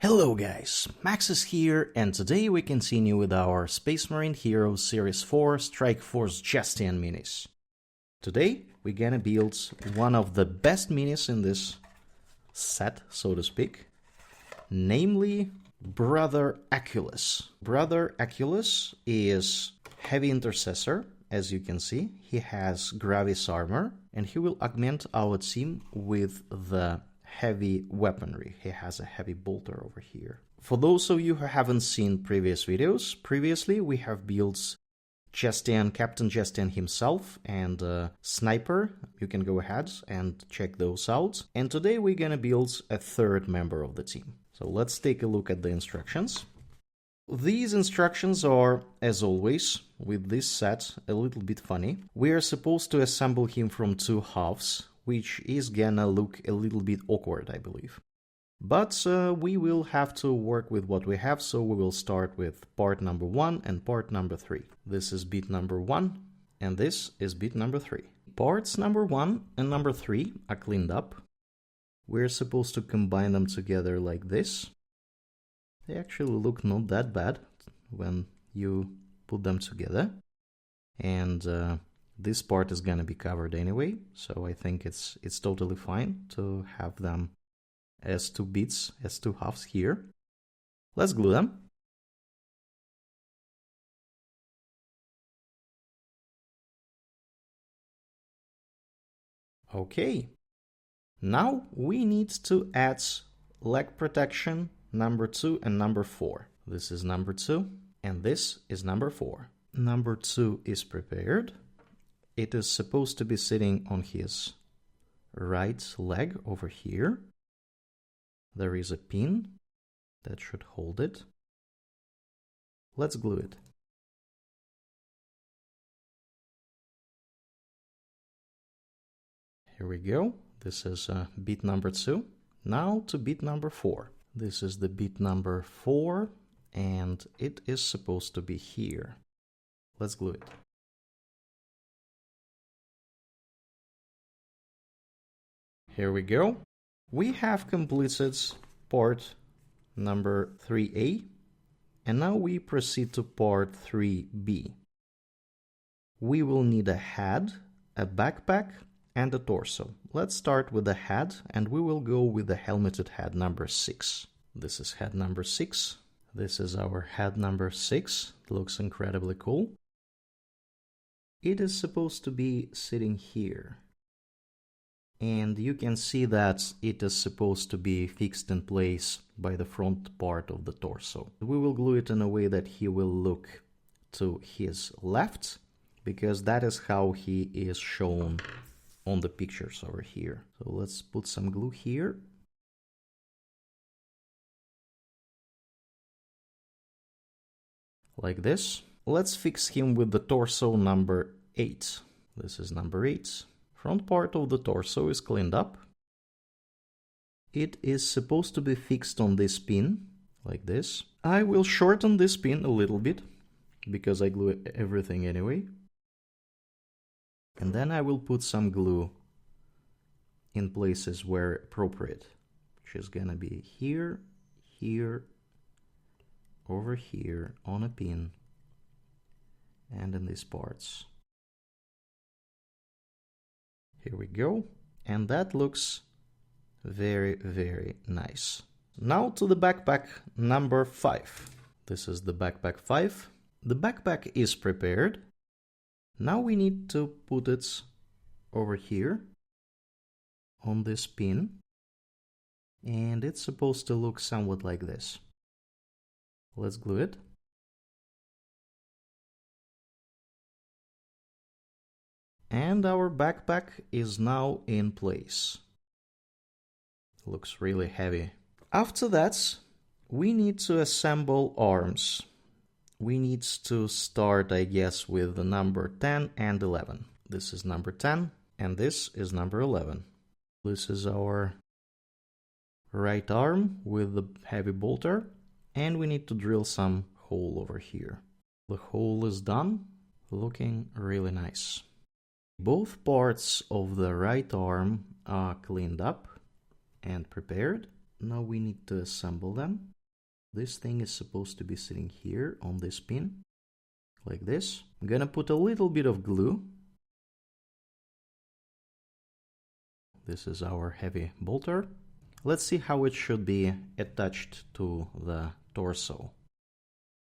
Hello guys, Max is here, and today we continue with our Space Marine Heroes Series 4 Strike Force Justian minis. Today we're gonna build one of the best minis in this set, so to speak, namely Brother Acules. Brother Acules is Heavy Intercessor, as you can see. He has Gravis armor, and he will augment our team with the heavy weaponry. He has a heavy bolter over here. For those of you who haven't seen previous videos, previously we have built Justian, Captain Justian himself, and Sniper. You can go ahead and check those out. And today we're gonna build a third member of the team. So let's take a look at the instructions. These instructions are, as always, with this set, a little bit funny. We are supposed to assemble him from two halves, which is gonna look a little bit awkward, I believe. But we will have to work with what we have, so we will start with part number 1 and part number 3. This is bit number 1, and this is bit number 3. Parts number 1 and number 3 are cleaned up. We're supposed to combine them together like this. They actually look not that bad when you put them together. And this part is gonna be covered anyway, so I think it's totally fine to have them as two bits, as two halves here. Let's glue them. Okay. Now we need to add leg protection number 2 and number 4. This is number 2 and this is number 4. Number 2 is prepared. It is supposed to be sitting on his right leg over here. There is a pin that should hold it. Let's glue it. Here we go. This is bit number 2. Now to bit number 4. This is the bit number 4, and it is supposed to be here. Let's glue it. Here we go. We have completed part number 3A, and now we proceed to part 3B. We will need a head, a backpack, and a torso. Let's start with the head, and we will go with the helmeted head number 6. This is head number 6. This is our head number 6. It looks incredibly cool. It is supposed to be sitting here. And you can see that it is supposed to be fixed in place by the front part of the torso. We will glue it in a way that he will look to his left, because that is how he is shown on the pictures over here. So let's put some glue here. Like this. Let's fix him with the torso number 8. This is number 8. Front part of the torso is cleaned up. It is supposed to be fixed on this pin, like this. I will shorten this pin a little bit, because I glue everything anyway. And then I will put some glue in places where appropriate, which is gonna be here, here, over here, on a pin, and in these parts. Here we go, and that looks very, very nice. Now to the backpack number 5. This is the backpack 5. The backpack is prepared. Now we need to put it over here on this pin, and it's supposed to look somewhat like this. Let's glue it. And our backpack is now in place. Looks really heavy. After that, we need to assemble arms. We need to start, I guess, with the number 10 and 11. This is number 10, and this is number 11. This is our right arm with the heavy bolter, and we need to drill some hole over here. The hole is done, looking really nice. Both parts of the right arm are cleaned up and prepared. now we need to assemble them. This thing is supposed to be sitting here on this pin, like this. I'm gonna put a little bit of glue. This is our heavy bolter. Let's see how it should be attached to the torso.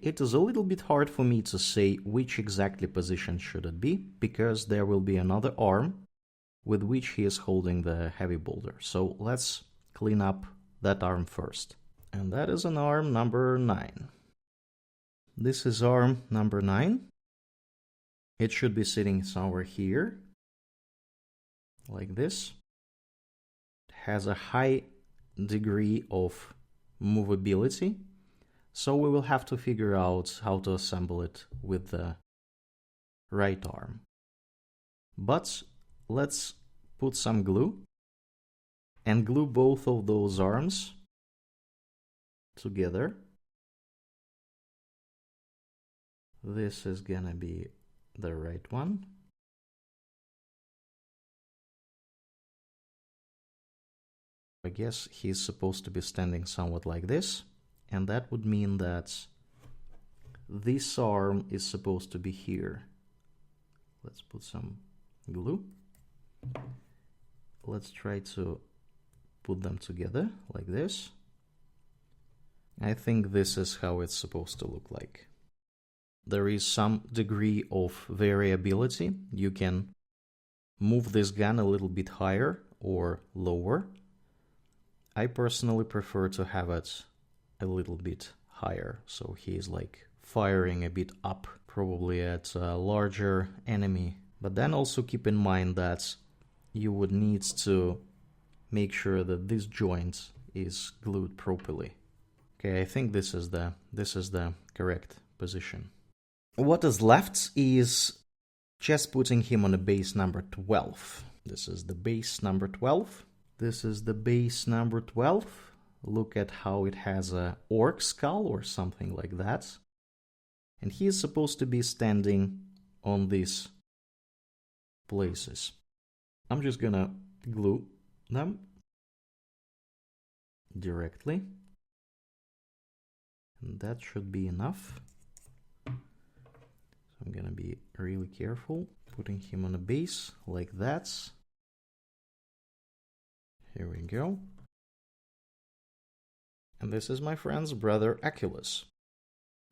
It is a little bit hard for me to say which exactly position should it be, because there will be another arm with which he is holding the heavy bolter. So let's clean up that arm first. And that is an arm number 9. This is arm number 9. It should be sitting somewhere here, like this. It has a high degree of movability, so we will have to figure out how to assemble it with the right arm. But let's put some glue and glue both of those arms together. This is gonna be the right one. I guess he's supposed to be standing somewhat like this, and that would mean that this arm is supposed to be here. Let's put some glue. Let's try to put them together like this. I think this is how it's supposed to look like. There is some degree of variability. You can move this gun a little bit higher or lower. I personally prefer to have it a little bit higher, so he is like firing a bit up, probably at a larger enemy. But then also keep in mind that you would need to make sure that this joint is glued properly. Okay, I think this is the correct position. What is left is just putting him on a base number 12. This is the base number 12. This is the base number 12. Look at how it has a orc skull or something like that. And he is supposed to be standing on these places. I'm just gonna glue them directly. And that should be enough. So I'm gonna be really careful putting him on a base like that. Here we go. And this is my friend's brother Acules.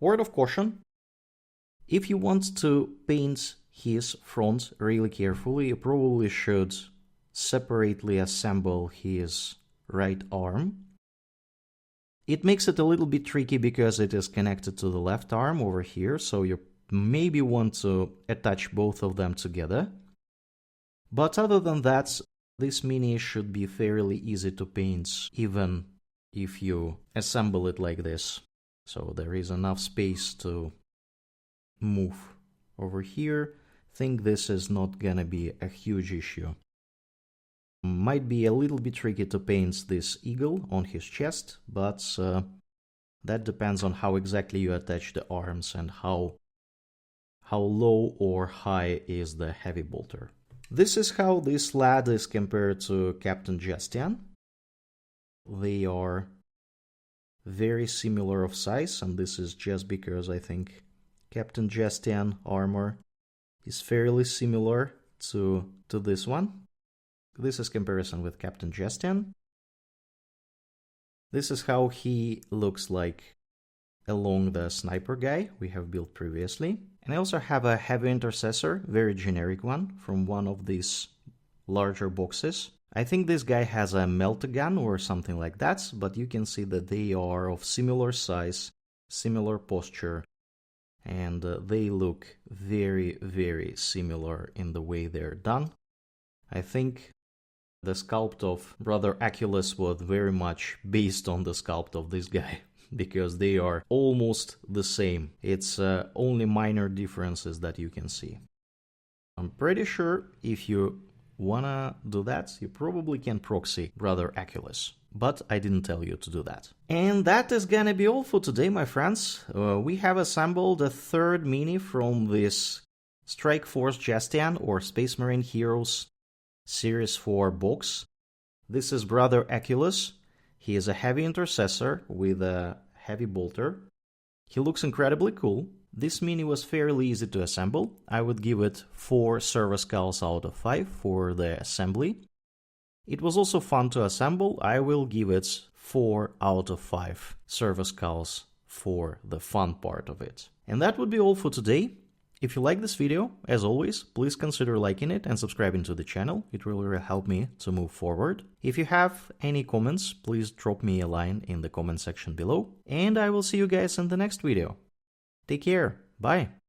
Word of caution: if you want to paint his front really carefully, you probably should separately assemble his right arm. It makes it a little bit tricky because it is connected to the left arm over here, so you maybe want to attach both of them together. But other than that, this mini should be fairly easy to paint, even if you assemble it like this. So there is enough space to move over here. I think this is not gonna be a huge issue. Might be a little bit tricky to paint this eagle on his chest, but that depends on how exactly you attach the arms and how low or high is the heavy bolter. This is how this lad is compared to Captain Justian. They are very similar of size, and this is just because I think Captain Justian armor is fairly similar to this one. This is comparison with Captain Justian. This is how he looks like along the sniper guy we have built previously. And I also have a Heavy Intercessor, very generic one, from one of these larger boxes. I think this guy has a melt gun or something like that, but you can see that they are of similar size, similar posture, and they look very, very similar in the way they're done. I think the sculpt of Brother Acules was very much based on the sculpt of this guy, because they are almost the same. It's only minor differences that you can see. I'm pretty sure if you wanna do that, you probably can proxy Brother Acules, but I didn't tell you to do that. And that is gonna be all for today, my friends. We have assembled a third mini from this Strike Force Justian or Space Marine Heroes Series 4 box. This is Brother Acules. He is a heavy intercessor with a heavy bolter. He looks incredibly cool. This mini was fairly easy to assemble. I would give it 4 server skulls out of 5 for the assembly. It was also fun to assemble. I will give it 4 out of 5 server skulls for the fun part of it. And that would be all for today. If you like this video, as always, please consider liking it and subscribing to the channel. It will really help me to move forward. If you have any comments, please drop me a line in the comment section below. And I will see you guys in the next video. Take care. Bye.